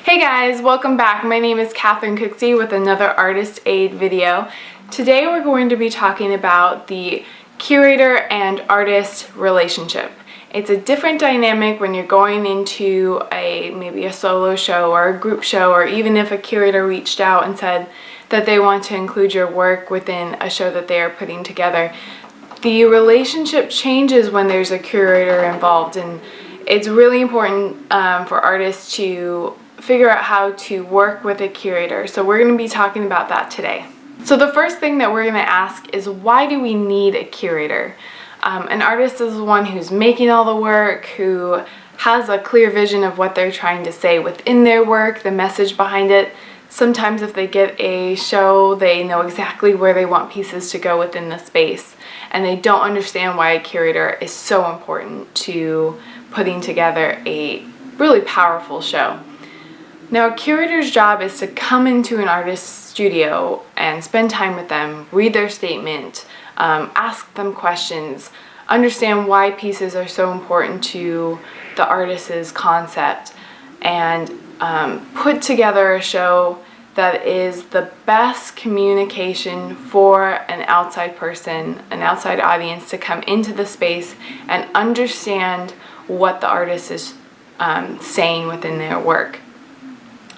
Hey guys, welcome back. My name is Catherine Cooksey with another Artist Aid video. Today we're going to be talking about the curator and artist relationship. It's a different dynamic when you're going into maybe a solo show or a group show, or even if a curator reached out and said that they want to include your work within a show that they are putting together. The relationship changes when there's a curator involved, and it's really important for artists to figure out how to work with a curator. So we're going to be talking about that today. So the first thing that we're going to ask is, why do we need a curator? An artist is one who's making all the work, who has a clear vision of what they're trying to say within their work, the message behind it. Sometimes if they get a show, they know exactly where they want pieces to go within the space, and they don't understand why a curator is so important to putting together a really powerful show. Now, a curator's job is to come into an artist's studio and spend time with them, read their statement, ask them questions, understand why pieces are so important to the artist's concept, and put together a show that is the best communication for an outside person, an outside audience, to come into the space and understand what the artist is saying within their work.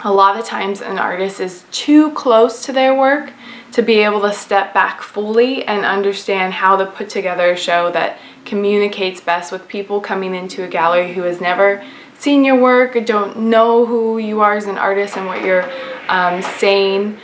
A lot of times an artist is too close to their work to be able to step back fully and understand how to put together a show that communicates best with people coming into a gallery who has never seen your work or don't know who you are as an artist and what you're saying.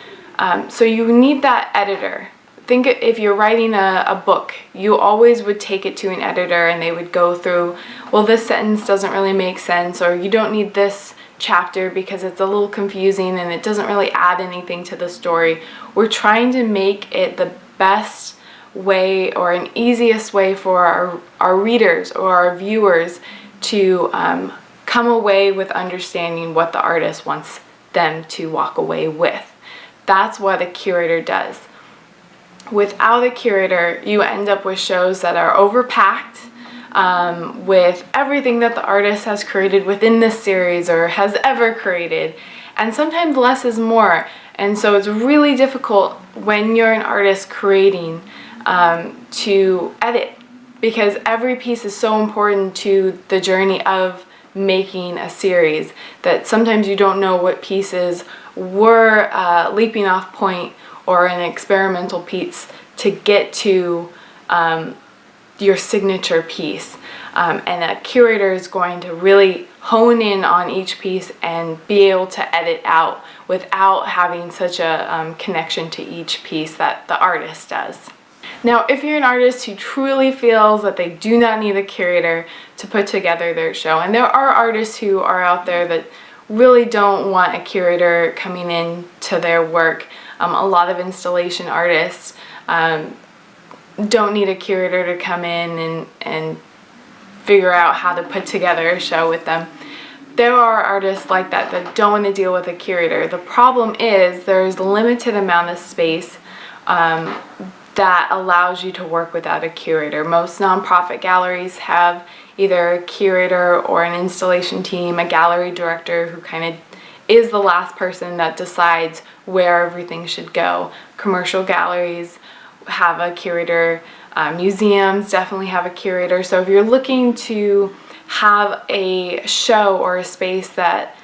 So you need that editor. Think if you're writing a book, you always would take it to an editor and they would go through, well, this sentence doesn't really make sense, or you don't need this chapter because it's a little confusing and it doesn't really add anything to the story. We're trying to make it the best way or an easiest way for our readers or our viewers to come away with understanding what the artist wants them to walk away with. That's what a curator does. Without a curator, you end up with shows that are overpacked with everything that the artist has created within this series or has ever created, and sometimes less is more. And so it's really difficult when you're an artist creating to edit, because every piece is so important to the journey of making a series that sometimes you don't know what pieces were leaping off point or an experimental piece to get to your signature piece. And a curator is going to really hone in on each piece and be able to edit out without having such a connection to each piece that the artist does. Now, if you're an artist who truly feels that they do not need a curator to put together their show, and there are artists who are out there that really don't want a curator coming in to their work. A lot of installation artists don't need a curator to come in and figure out how to put together a show with them. There are artists like that that don't want to deal with a curator. The problem is there's a limited amount of space that allows you to work without a curator. Most nonprofit galleries have either a curator or an installation team, a gallery director who kind of is the last person that decides where everything should go. Commercial galleries have a curator. Museums definitely have a curator. So if you're looking to have a show or a space that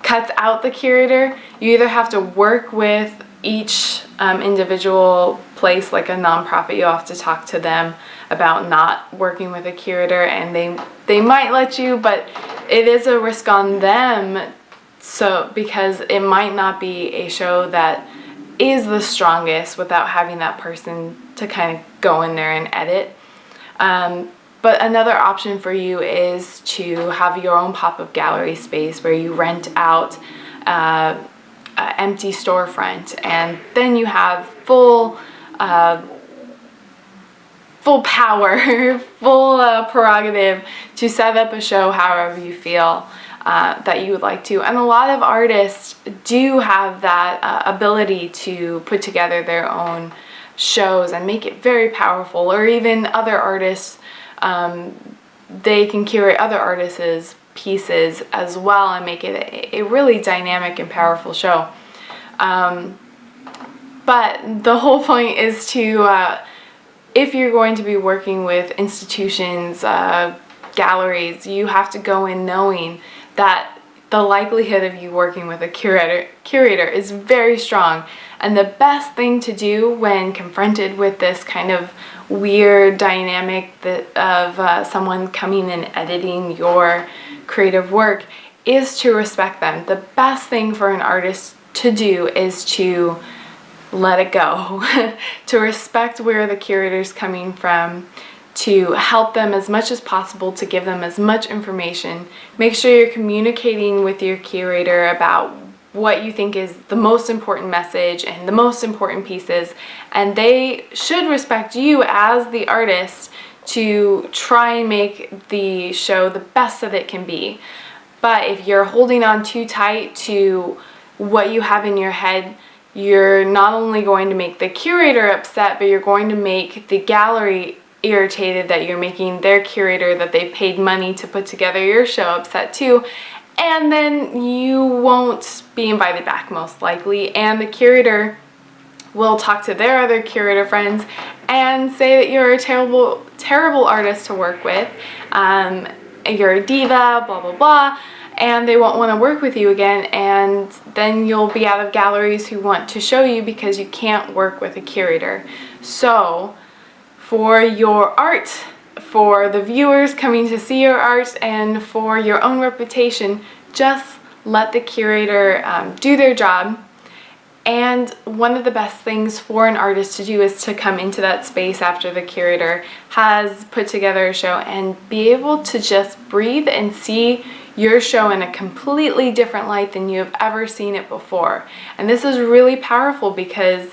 cuts out the curator, you either have to work with each individual place, like a nonprofit. You'll have to talk to them about not working with a curator, and they might let you, but it is a risk on them, so because it might not be a show that is the strongest without having that person to kind of go in there and edit. But another option for you is to have your own pop-up gallery space where you rent out an empty storefront, and then you have full power, full prerogative to set up a show however you feel that you would like to. And a lot of artists do have that ability to put together their own shows and make it very powerful, or even other artists, they can curate other artists' pieces as well and make it a really dynamic and powerful show. But the whole point is to, if you're going to be working with institutions, galleries, you have to go in knowing that the likelihood of you working with a curator is very strong. And the best thing to do when confronted with this kind of weird dynamic of someone coming and editing your creative work is to respect them. The best thing for an artist to do is to let it go, to respect where the curator's coming from, to help them as much as possible, to give them as much information. Make sure you're communicating with your curator about what you think is the most important message and the most important pieces, and they should respect you as the artist to try and make the show the best that it can be. But if you're holding on too tight to what you have in your head, you're not only going to make the curator upset, but you're going to make the gallery irritated that you're making their curator that they paid money to put together your show upset too. And then you won't be invited back most likely, and the curator will talk to their other curator friends and say that you're a terrible artist to work with, you're a diva, blah blah blah, and they won't want to work with you again, and then you'll be out of galleries who want to show you because you can't work with a curator. So for your art, for the viewers coming to see your art, and for your own reputation, just let the curator do their job. And one of the best things for an artist to do is to come into that space after the curator has put together a show and be able to just breathe and see your show in a completely different light than you have ever seen it before. And this is really powerful because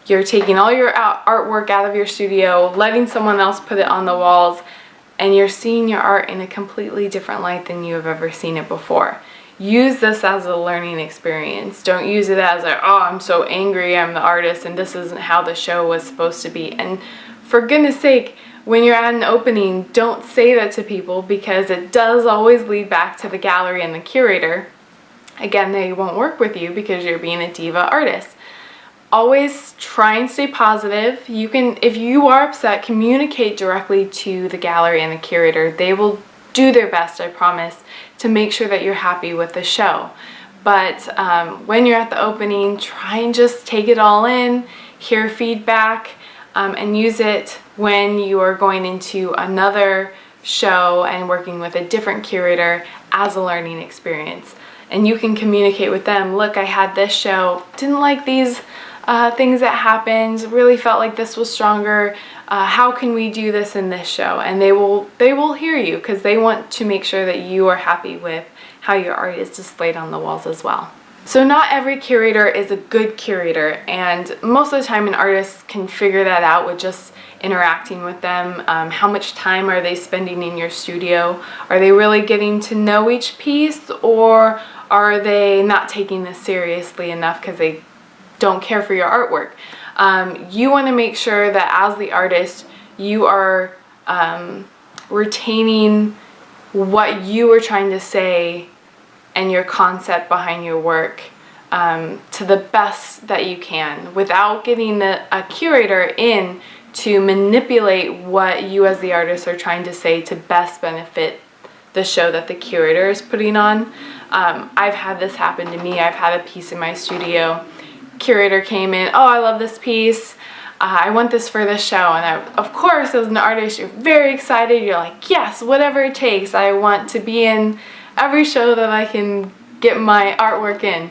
you're taking all your artwork out of your studio, letting someone else put it on the walls, and you're seeing your art in a completely different light than you have ever seen it before. Use this as a learning experience. Don't use it as a, oh, I'm so angry, I'm the artist, and this isn't how the show was supposed to be. And for goodness sake, when you're at an opening, don't say that to people, because it does always lead back to the gallery and the curator. Again, they won't work with you because you're being a diva artist. Always try and stay positive. You can, if you are upset, communicate directly to the gallery and the curator. They will do their best, I promise, to make sure that you're happy with the show. But when you're at the opening, try and just take it all in, hear feedback, and use it when you are going into another show and working with a different curator as a learning experience. And you can communicate with them, look, I had this show, didn't like these things that happened, really felt like this was stronger, how can we do this in this show? And they will hear you, because they want to make sure that you are happy with how your art is displayed on the walls as well. So not every curator is a good curator, and most of the time an artist can figure that out with just interacting with them. How much time are they spending in your studio? Are they really getting to know each piece, or are they not taking this seriously enough because they don't care for your artwork? You want to make sure that as the artist, you are retaining what you are trying to say and your concept behind your work to the best that you can, without getting a curator in to manipulate what you as the artist are trying to say to best benefit the show that the curator is putting on. I've had this happen to me. I've had a piece in my studio. Curator came in, oh, I love this piece, I want this for this show, and of course, as an artist, you're very excited. You're like, yes, whatever it takes, I want to be in every show that I can get my artwork in.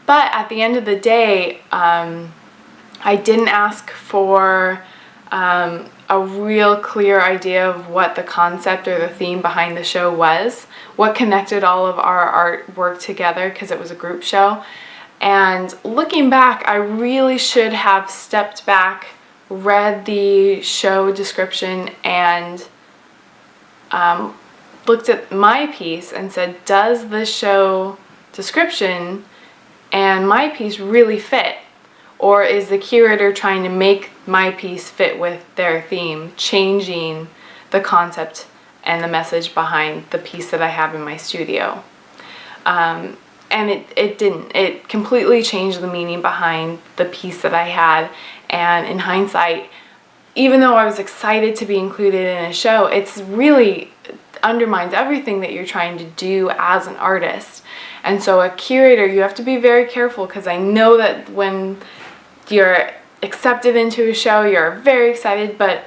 But at the end of the day, I didn't ask for a real clear idea of what the concept or the theme behind the show was, what connected all of our artwork together, because it was a group show. And looking back, I really should have stepped back, read the show description, and looked at my piece and said, does the show description and my piece really fit? Or is the curator trying to make my piece fit with their theme, changing the concept and the message behind the piece that I have in my studio. And it didn't. It completely changed the meaning behind the piece that I had, and in hindsight, even though I was excited to be included in a show, it's really undermines everything that you're trying to do as an artist. And so a curator, you have to be very careful, because I know that when you're accepted into a show, you're very excited, but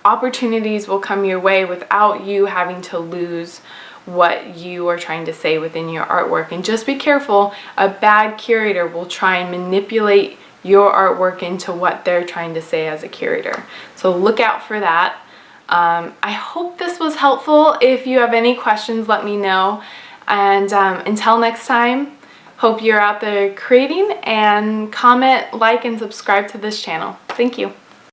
opportunities will come your way without you having to lose what you are trying to say within your artwork. And just be careful, a bad curator will try and manipulate your artwork into what they're trying to say as a curator. So look out for that. I hope this was helpful. If you have any questions, let me know. And until next time, hope you're out there creating, and comment, like, and subscribe to this channel. Thank you.